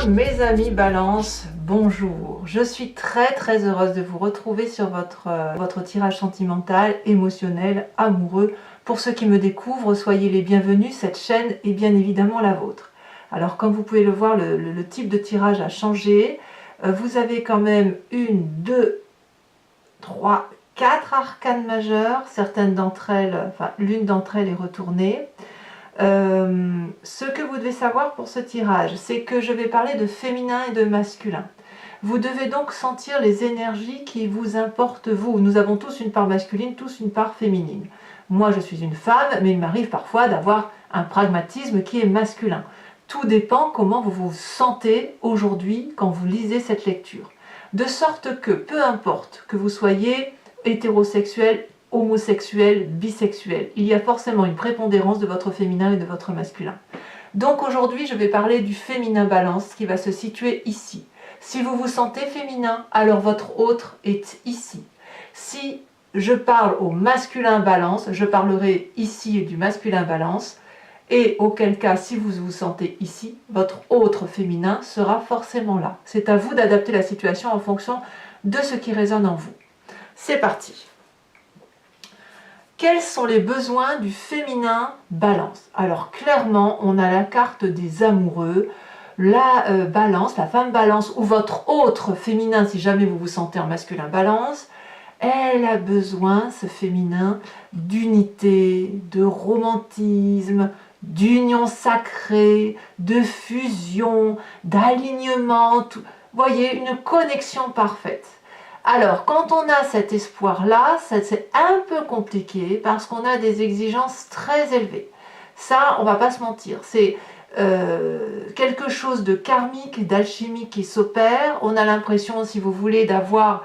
Mes amis Balance, bonjour. Je suis très heureuse de vous retrouver sur votre tirage sentimental, émotionnel, amoureux. Pour ceux qui me découvrent, soyez les bienvenus, cette chaîne est bien évidemment la vôtre. Alors comme vous pouvez le voir, le type de tirage a changé. Vous avez quand même une, deux, trois, quatre arcanes majeures. Certaines d'entre elles, enfin l'une d'entre elles est retournée. Ce que vous devez savoir pour ce tirage, c'est que je vais parler de féminin et de masculin. Vous devez donc sentir les énergies qui vous importent vous. Nous avons tous une part masculine, tous une part féminine. Moi je suis une femme, mais il m'arrive parfois d'avoir un pragmatisme qui est masculin. Tout dépend comment vous vous sentez aujourd'hui quand vous lisez cette lecture. De sorte que, peu importe que vous soyez hétérosexuel, homosexuel, bisexuel, il y a forcément une prépondérance de votre féminin et de votre masculin. Donc aujourd'hui, je vais parler du féminin balance qui va se situer ici. Si vous vous sentez féminin, alors votre autre est ici. Si je parle au masculin balance, je parlerai ici du masculin balance, et auquel cas, si vous vous sentez ici, votre autre féminin sera forcément là. C'est à vous d'adapter la situation en fonction de ce qui résonne en vous. C'est parti. Quels sont les besoins du féminin balance? Alors clairement, on a la carte des amoureux, la balance, la femme balance ou votre autre féminin si jamais vous vous sentez en masculin balance. Elle a besoin, ce féminin, d'unité, de romantisme, d'union sacrée, de fusion, d'alignement, voyez, une connexion parfaite. Alors, quand on a cet espoir-là, c'est un peu compliqué parce qu'on a des exigences très élevées. Ça, on va pas se mentir, c'est quelque chose de karmique, d'alchimique qui s'opère. On a l'impression, si vous voulez, d'avoir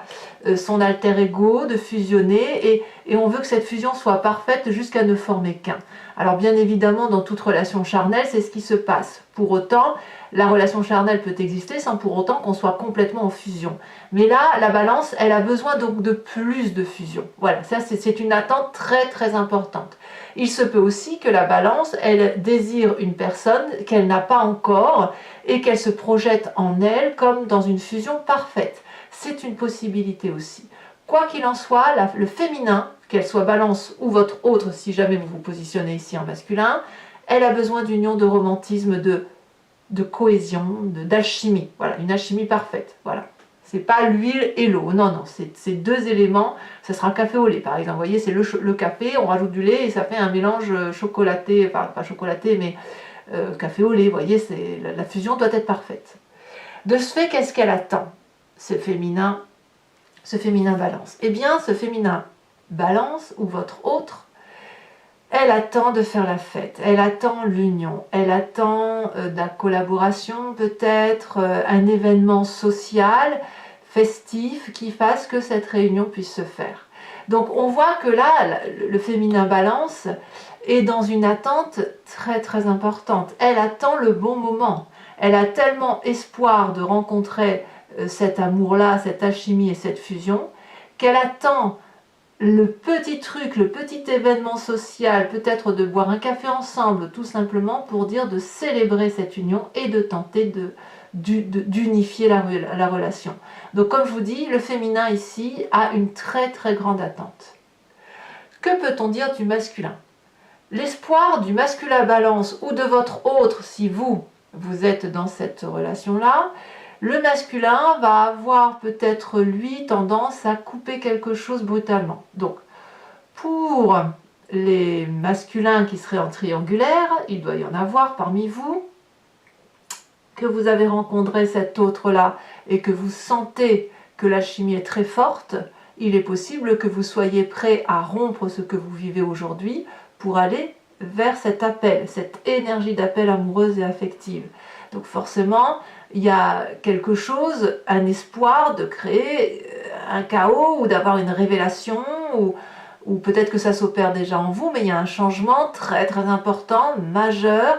son alter ego, de fusionner, et on veut que cette fusion soit parfaite jusqu'à ne former qu'un. Alors bien évidemment, dans toute relation charnelle, c'est ce qui se passe. Pour autant, la relation charnelle peut exister sans pour autant qu'on soit complètement en fusion. Mais là, la balance, elle a besoin donc de plus de fusion. Voilà, ça c'est une attente très importante. Il se peut aussi que la balance, elle désire une personne qu'elle n'a pas encore et qu'elle se projette en elle comme dans une fusion parfaite. C'est une possibilité aussi. Quoi qu'il en soit, le féminin, qu'elle soit balance ou votre autre, si jamais vous vous positionnez ici en masculin, elle a besoin d'union, de romantisme, de cohésion, d'alchimie. Voilà, une alchimie parfaite. Voilà. C'est pas l'huile et l'eau. Non, c'est deux éléments. Ça sera café au lait, par exemple. Vous voyez, c'est le café, on rajoute du lait et ça fait un mélange chocolaté, enfin pas chocolaté, mais café au lait. Vous voyez, la fusion doit être parfaite. De ce fait, qu'est-ce qu'elle attend, ce féminin balance? Eh bien, ce féminin balance, ou votre autre, elle attend de faire la fête, elle attend l'union, elle attend de la collaboration peut-être, un événement social, festif, qui fasse que cette réunion puisse se faire. Donc on voit que là, le féminin balance est dans une attente très importante. Elle attend le bon moment. Elle a tellement espoir de rencontrer cet amour-là, cette alchimie et cette fusion, qu'elle attend le petit truc, le petit événement social, peut-être de boire un café ensemble, tout simplement pour dire de célébrer cette union et de tenter d'unifier la relation. Donc comme je vous dis, le féminin ici a une très grande attente. Que peut-on dire du masculin? L'espoir du masculin balance ou de votre autre, si vous êtes dans cette relation-là, le masculin va avoir peut-être, lui, tendance à couper quelque chose brutalement. Donc, pour les masculins qui seraient en triangulaire, il doit y en avoir parmi vous, que vous avez rencontré cet autre-là et que vous sentez que la chimie est très forte, il est possible que vous soyez prêt à rompre ce que vous vivez aujourd'hui pour aller vers cet appel, cette énergie d'appel amoureuse et affective. Donc forcément, il y a quelque chose, un espoir de créer un chaos ou d'avoir une révélation, ou peut-être que ça s'opère déjà en vous, mais il y a un changement très important, majeur,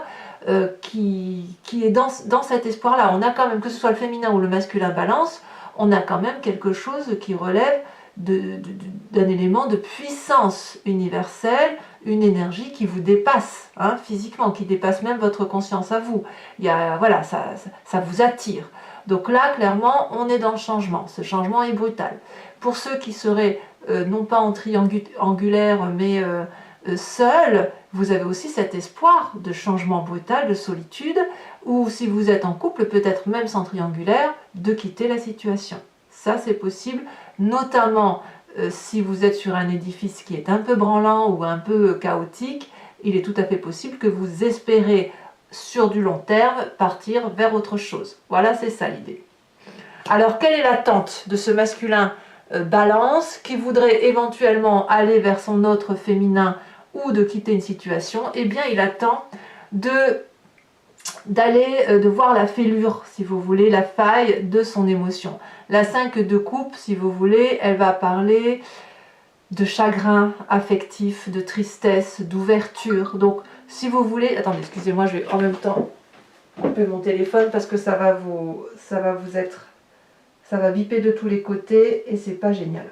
qui est dans cet espoir-là. On a quand même, que ce soit le féminin ou le masculin balance, on a quand même quelque chose qui relève d'un élément de puissance universelle, une énergie qui vous dépasse hein, physiquement, qui dépasse même votre conscience à vous. Voilà, ça vous attire. Donc là, clairement, on est dans le changement. Ce changement est brutal. Pour ceux qui seraient non pas en triangulaire, mais seuls, vous avez aussi cet espoir de changement brutal, de solitude, ou si vous êtes en couple, peut-être même sans triangulaire, de quitter la situation. Ça, c'est possible, notamment si vous êtes sur un édifice qui est un peu branlant ou un peu chaotique, il est tout à fait possible que vous espérez sur du long terme partir vers autre chose. Voilà, c'est ça l'idée. Alors, quelle est l'attente de ce masculin balance qui voudrait éventuellement aller vers son autre féminin ou de quitter une situation? Eh bien, il attend de voir la fêlure, si vous voulez, la faille de son émotion. La 5 de coupe, si vous voulez, elle va parler de chagrin affectif, de tristesse, d'ouverture. Donc, si vous voulez... Attendez, excusez-moi, je vais en même temps couper mon téléphone parce que ça va biper de tous les côtés et c'est pas génial.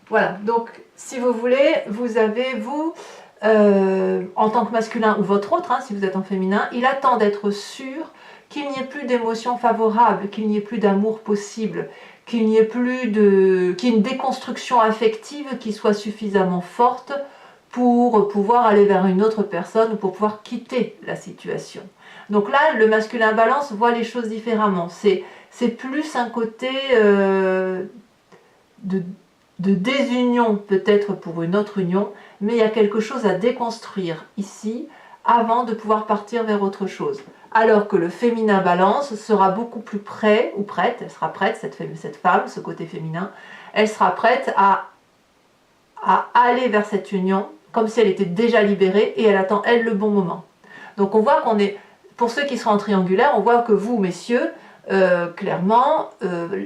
Voilà, donc si vous voulez, vous avez, en tant que masculin ou votre autre, hein, si vous êtes en féminin, il attend d'être sûr qu'il n'y ait plus d'émotions favorables, qu'il n'y ait plus d'amour possible, qu'il n'y ait plus qu'il y ait une déconstruction affective qui soit suffisamment forte pour pouvoir aller vers une autre personne ou pour pouvoir quitter la situation. Donc là, le masculin balance voit les choses différemment. C'est plus un côté de désunion peut-être pour une autre union, mais il y a quelque chose à déconstruire ici avant de pouvoir partir vers autre chose. Alors que le féminin balance sera beaucoup plus prêt ou prête, elle sera prête, cette femme, ce côté féminin, elle sera prête à aller vers cette union comme si elle était déjà libérée et elle attend elle le bon moment. Donc on voit qu'on est, pour ceux qui seront en triangulaire, on voit que vous messieurs, clairement,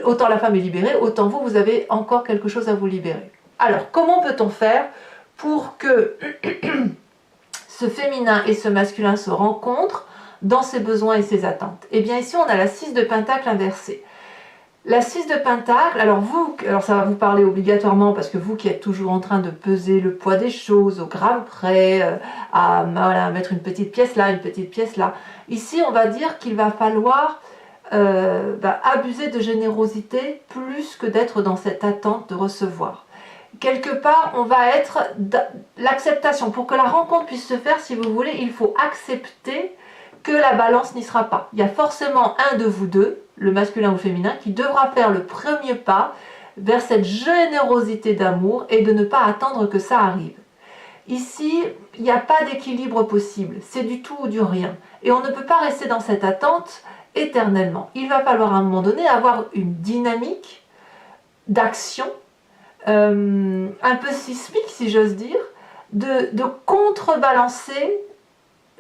autant la femme est libérée, autant vous avez encore quelque chose à vous libérer. Alors, comment peut-on faire pour que ce féminin et ce masculin se rencontrent dans ses besoins et ses attentes? Eh bien, ici, on a la 6 de Pentacle inversée. La 6 de Pentacle, alors ça va vous parler obligatoirement parce que vous qui êtes toujours en train de peser le poids des choses au gramme près, à mettre une petite pièce là, une petite pièce là. Ici, on va dire qu'il va falloir abuser de générosité plus que d'être dans cette attente de recevoir. Quelque part, on va être l'acceptation. Pour que la rencontre puisse se faire, si vous voulez, il faut accepter que la balance n'y sera pas. Il y a forcément un de vous deux, le masculin ou le féminin, qui devra faire le premier pas vers cette générosité d'amour et de ne pas attendre que ça arrive. Ici, il n'y a pas d'équilibre possible, c'est du tout ou du rien. Et on ne peut pas rester dans cette attente éternellement. Il va falloir à un moment donné avoir une dynamique d'action un peu sismique, si j'ose dire, de contrebalancer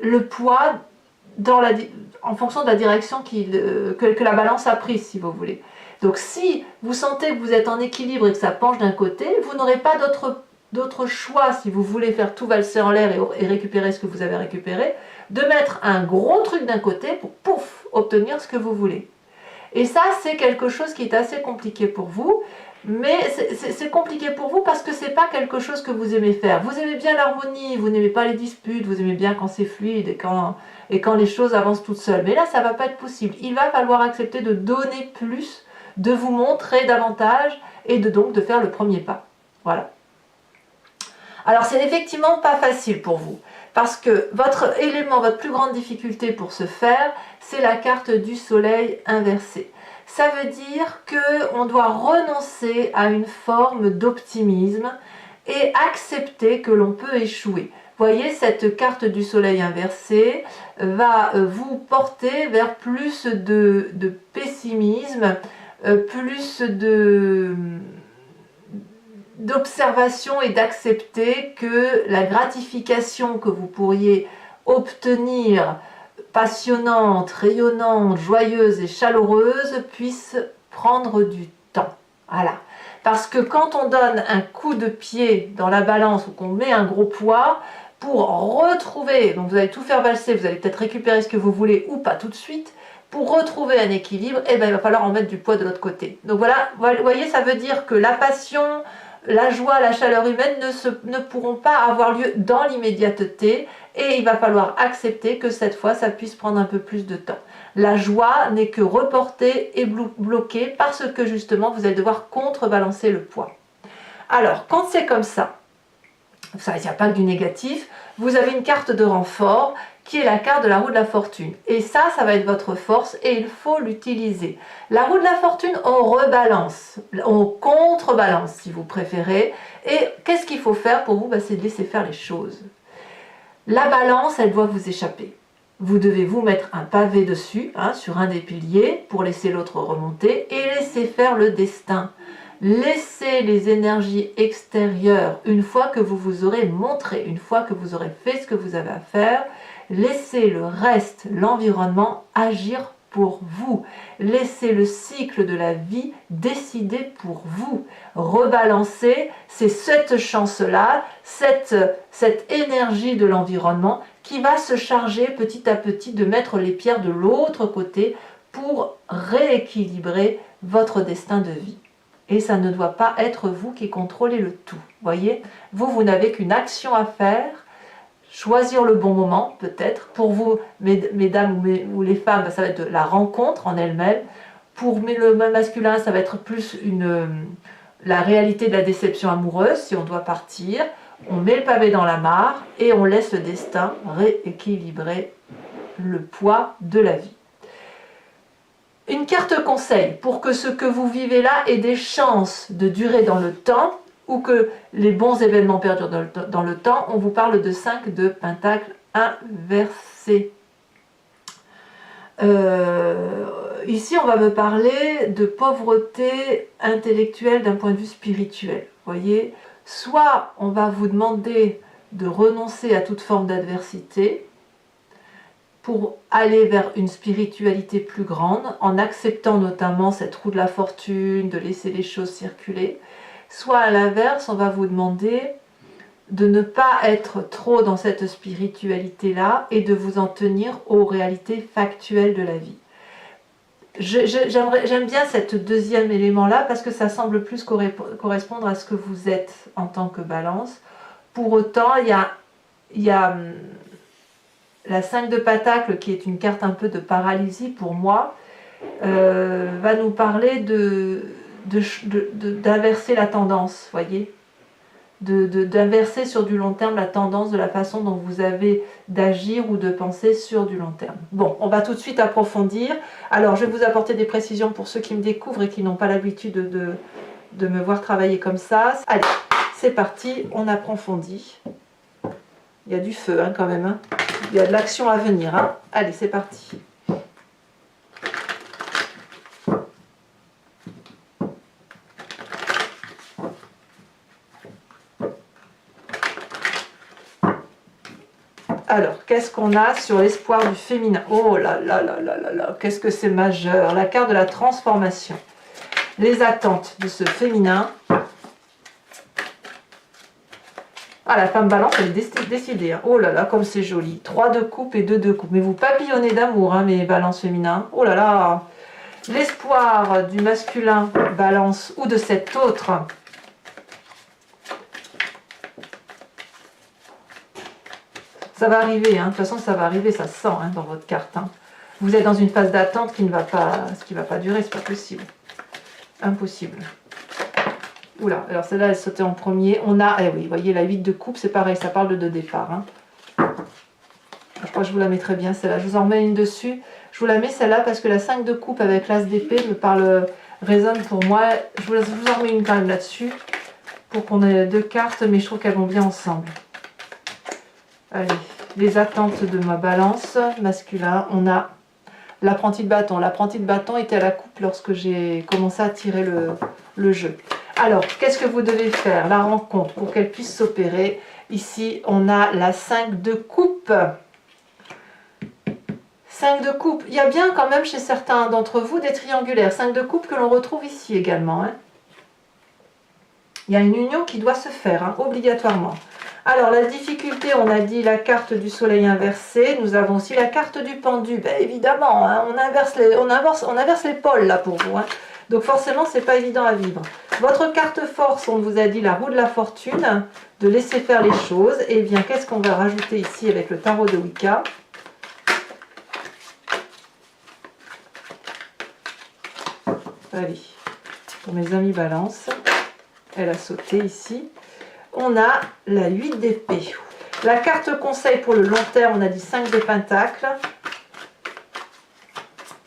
le poids en fonction de la direction que la balance a prise, si vous voulez. Donc si vous sentez que vous êtes en équilibre et que ça penche d'un côté, vous n'aurez pas d'autre choix, si vous voulez faire tout valser en l'air et récupérer ce que vous avez récupéré, de mettre un gros truc d'un côté pour, pouf, obtenir ce que vous voulez. Et ça, c'est quelque chose qui est assez compliqué pour vous, mais c'est compliqué pour vous parce que c'est pas quelque chose que vous aimez faire. Vous aimez bien l'harmonie, vous n'aimez pas les disputes, vous aimez bien quand c'est fluide et quand les choses avancent toutes seules. Mais là, ça va pas être possible. Il va falloir accepter de donner plus, de vous montrer davantage et donc de faire le premier pas. Voilà. Alors, c'est effectivement pas facile pour vous. Parce que votre plus grande difficulté pour ce faire, c'est la carte du soleil inversée. Ça veut dire qu'on doit renoncer à une forme d'optimisme et accepter que l'on peut échouer. Vous voyez, cette carte du soleil inversé va vous porter vers plus de pessimisme, plus d'observation et d'accepter que la gratification que vous pourriez obtenir passionnante, rayonnante, joyeuse et chaleureuse puisse prendre du temps. Voilà. Parce que quand on donne un coup de pied dans la balance ou qu'on met un gros poids, pour retrouver, donc vous allez tout faire valser, vous allez peut-être récupérer ce que vous voulez ou pas tout de suite, pour retrouver un équilibre, eh ben, il va falloir en mettre du poids de l'autre côté. Donc voilà, vous voyez, ça veut dire que la passion, la joie, la chaleur humaine ne pourront pas avoir lieu dans l'immédiateté et il va falloir accepter que cette fois, ça puisse prendre un peu plus de temps. La joie n'est que reportée et bloquée parce que justement, vous allez devoir contrebalancer le poids. Alors, quand c'est comme ça, il n'y a pas que du négatif, vous avez une carte de renfort qui est la carte de la roue de la fortune. Et ça va être votre force et il faut l'utiliser. La roue de la fortune, on rebalance, on contrebalance si vous préférez. Et qu'est-ce qu'il faut faire pour vous? C'est de laisser faire les choses. La balance, elle doit vous échapper. Vous devez vous mettre un pavé dessus, sur un des piliers, pour laisser l'autre remonter et laisser faire le destin. Laissez les énergies extérieures, une fois que vous vous aurez montré, une fois que vous aurez fait ce que vous avez à faire, laissez le reste, l'environnement, agir pour vous. Laissez le cycle de la vie décider pour vous. Rebalancez, c'est cette chance-là, cette énergie de l'environnement qui va se charger petit à petit de mettre les pierres de l'autre côté pour rééquilibrer votre destin de vie. Et ça ne doit pas être vous qui contrôlez le tout. Voyez, vous n'avez qu'une action à faire, choisir le bon moment peut-être. Pour vous, mesdames ou les femmes, ça va être la rencontre en elle-même. Pour le masculin, ça va être plus la réalité de la déception amoureuse, si on doit partir. On met le pavé dans la mare et on laisse le destin rééquilibrer le poids de la vie. Une carte conseil pour que ce que vous vivez là ait des chances de durer dans le temps ou que les bons événements perdurent dans le temps, on vous parle de 5 de Pentacle inversé. Ici, on va me parler de pauvreté intellectuelle d'un point de vue spirituel. Voyez, soit on va vous demander de renoncer à toute forme d'adversité, pour aller vers une spiritualité plus grande, en acceptant notamment cette roue de la fortune, de laisser les choses circuler. Soit à l'inverse, on va vous demander de ne pas être trop dans cette spiritualité-là et de vous en tenir aux réalités factuelles de la vie. J'aime bien ce deuxième élément-là parce que ça semble plus correspondre à ce que vous êtes en tant que balance. Pour autant, il y a la 5 de Pentacle, qui est une carte un peu de paralysie pour moi, va nous parler d'inverser la tendance, voyez, d'inverser sur du long terme la tendance de la façon dont vous avez d'agir ou de penser sur du long terme. Bon, on va tout de suite approfondir. Alors, je vais vous apporter des précisions pour ceux qui me découvrent et qui n'ont pas l'habitude de me voir travailler comme ça. Allez, c'est parti, on approfondit. Il y a du feu quand même, Il y a de l'action à venir. Allez, c'est parti. Alors, qu'est-ce qu'on a sur l'espoir du féminin? Oh là là là là là là, qu'est-ce que c'est majeur. La carte de la transformation. Les attentes de ce féminin. Ah, la femme balance, elle est décidée. Oh là là, comme c'est joli. 3 de coupe et 2 de coupe. Mais vous papillonnez d'amour, mes balances féminins. Oh là là. L'espoir du masculin balance ou de cet autre. Ça va arriver, de toute façon ça va arriver, ça se sent dans votre carte. Vous êtes dans une phase d'attente qui ne va pas, durer, c'est pas possible. Impossible. Oula, alors celle-là elle sautait en premier. On a, oui, vous voyez la 8 de coupe, c'est pareil, ça parle de départ. Je crois que je vous la mettrai bien celle-là. Je vous en remets une dessus. Je vous la mets celle-là parce que la 5 de coupe avec l'as d'épée résonne pour moi. Je vous en remets une quand même là-dessus pour qu'on ait 2 cartes, mais je trouve qu'elles vont bien ensemble. Allez, les attentes de ma balance masculin. On a l'apprenti de bâton. L'apprenti de bâton était à la coupe lorsque j'ai commencé à tirer le jeu. Alors, qu'est-ce que vous devez faire? La rencontre, pour qu'elle puisse s'opérer. Ici, on a la 5 de coupe. 5 de coupe. Il y a bien quand même chez certains d'entre vous des triangulaires. 5 de coupe que l'on retrouve ici également. Il y a une union qui doit se faire, obligatoirement. Alors, la difficulté, on a dit la carte du soleil inversé. Nous avons aussi la carte du pendu. Ben, évidemment, hein, on inverse les pôles là pour vous. Hein. Donc forcément, c'est pas évident à vivre. Votre carte force, on vous a dit la roue de la fortune, de laisser faire les choses. Et bien, qu'est-ce qu'on va rajouter ici avec le tarot de Wicca? Allez, pour mes amis balance, elle a sauté ici. On a la 8 d'épée. La carte conseil pour le long terme, on a dit 5 de pentacle.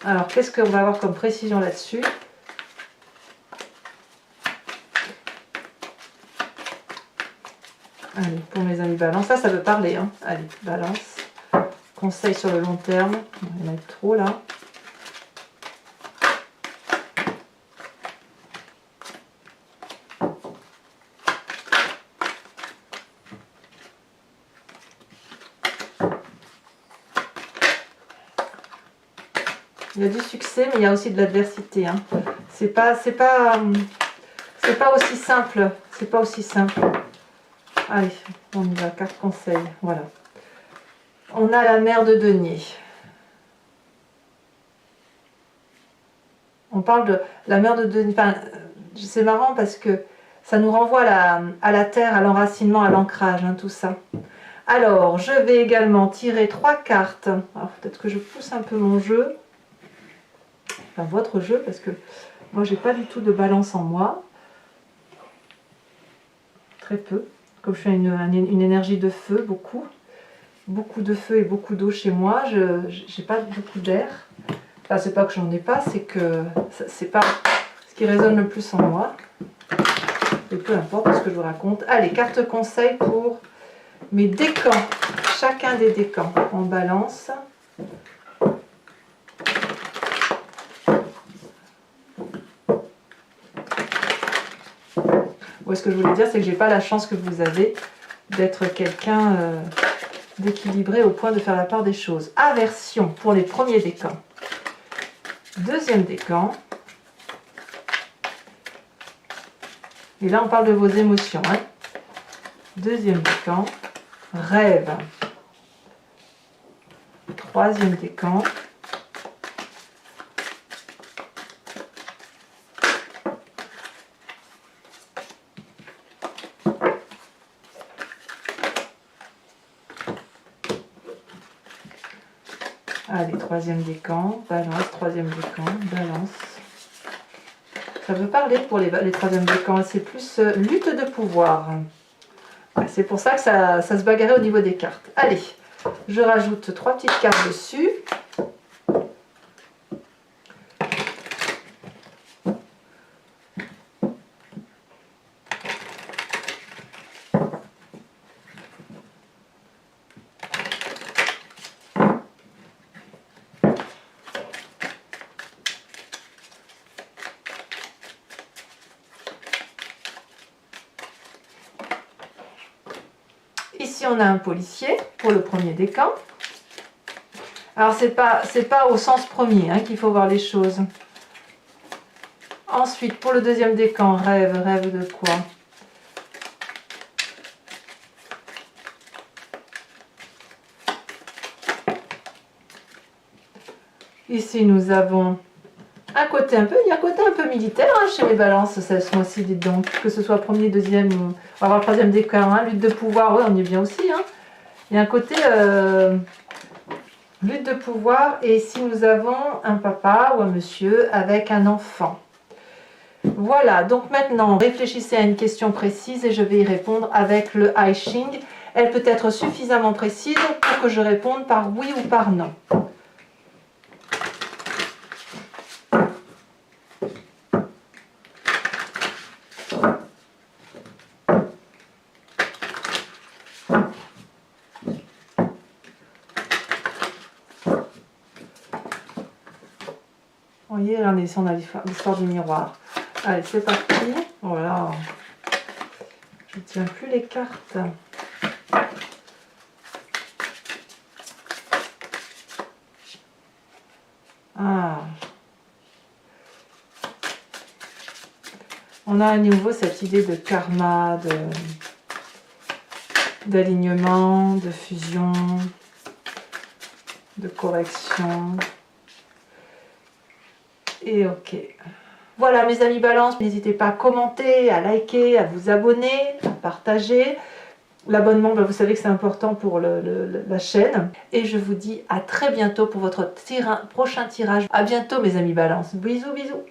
Alors, qu'est-ce qu'on va avoir comme précision là-dessus? Allez, pour mes amis balance, ça veut parler. Hein. Allez, balance. Conseil sur le long terme. On va mettre trop là. Il y a du succès, mais il y a aussi de l'adversité. Hein. C'est pas aussi simple. C'est pas aussi simple. Allez, on y va, carte conseil. Voilà. On a la mère de denier. On parle de la mère de denier. Enfin, c'est marrant parce que ça nous renvoie à la terre, à l'enracinement, à l'ancrage, hein, tout ça. Alors, je vais également tirer 3 cartes. Alors, peut-être que je pousse un peu mon jeu. Enfin, votre jeu, parce que moi, j'ai pas du tout de balance en moi. Très peu. Comme je suis une énergie de feu, beaucoup de feu et beaucoup d'eau chez moi, je n'ai pas beaucoup d'air. Enfin, c'est pas que j'en ai pas, c'est que c'est pas ce qui résonne le plus en moi. Et peu importe ce que je vous raconte. Allez, carte conseil pour mes décans. Chacun des décans en balance. Ce que je voulais dire, c'est que j'ai pas la chance que vous avez d'être quelqu'un d'équilibré au point de faire la part des choses. Aversion pour les premiers décans. Deuxième décan. Et là, on parle de vos émotions. Hein. Deuxième décan. Rêve. Troisième décan. Allez, troisième décan, balance, troisième décan, balance. Ça veut parler pour les troisièmes décans, c'est plus lutte de pouvoir. Ouais, c'est pour ça que ça se bagarrait au niveau des cartes. Allez, je rajoute 3 petites cartes dessus. Ici, on a un policier pour le premier décan. Alors, c'est pas au sens premier hein, qu'il faut voir les choses. Ensuite, pour le deuxième décan, rêve. Rêve de quoi? Ici, nous avons un côté un peu militaire hein, chez les balances ce mois-ci, dites donc. Que ce soit premier, deuxième, on va avoir le troisième décan, hein, lutte de pouvoir, ouais, on y est bien aussi. Hein. Il y a un côté lutte de pouvoir, et ici nous avons un papa ou un monsieur avec un enfant. Voilà, donc maintenant, réfléchissez à une question précise et je vais y répondre avec le I Ching. Elle peut être suffisamment précise pour que je réponde par oui ou par non. Vous voyez, là on a l'histoire du miroir. Allez, c'est parti. Voilà. Je ne tiens plus les cartes. Ah. On a à nouveau cette idée de karma, d'alignement, de fusion, de correction. Et ok. Voilà mes amis Balance, n'hésitez pas à commenter, à liker, à vous abonner, à partager. L'abonnement, vous savez que c'est important pour la chaîne. Et je vous dis à très bientôt pour votre prochain tirage. À bientôt mes amis Balance. Bisous, bisous.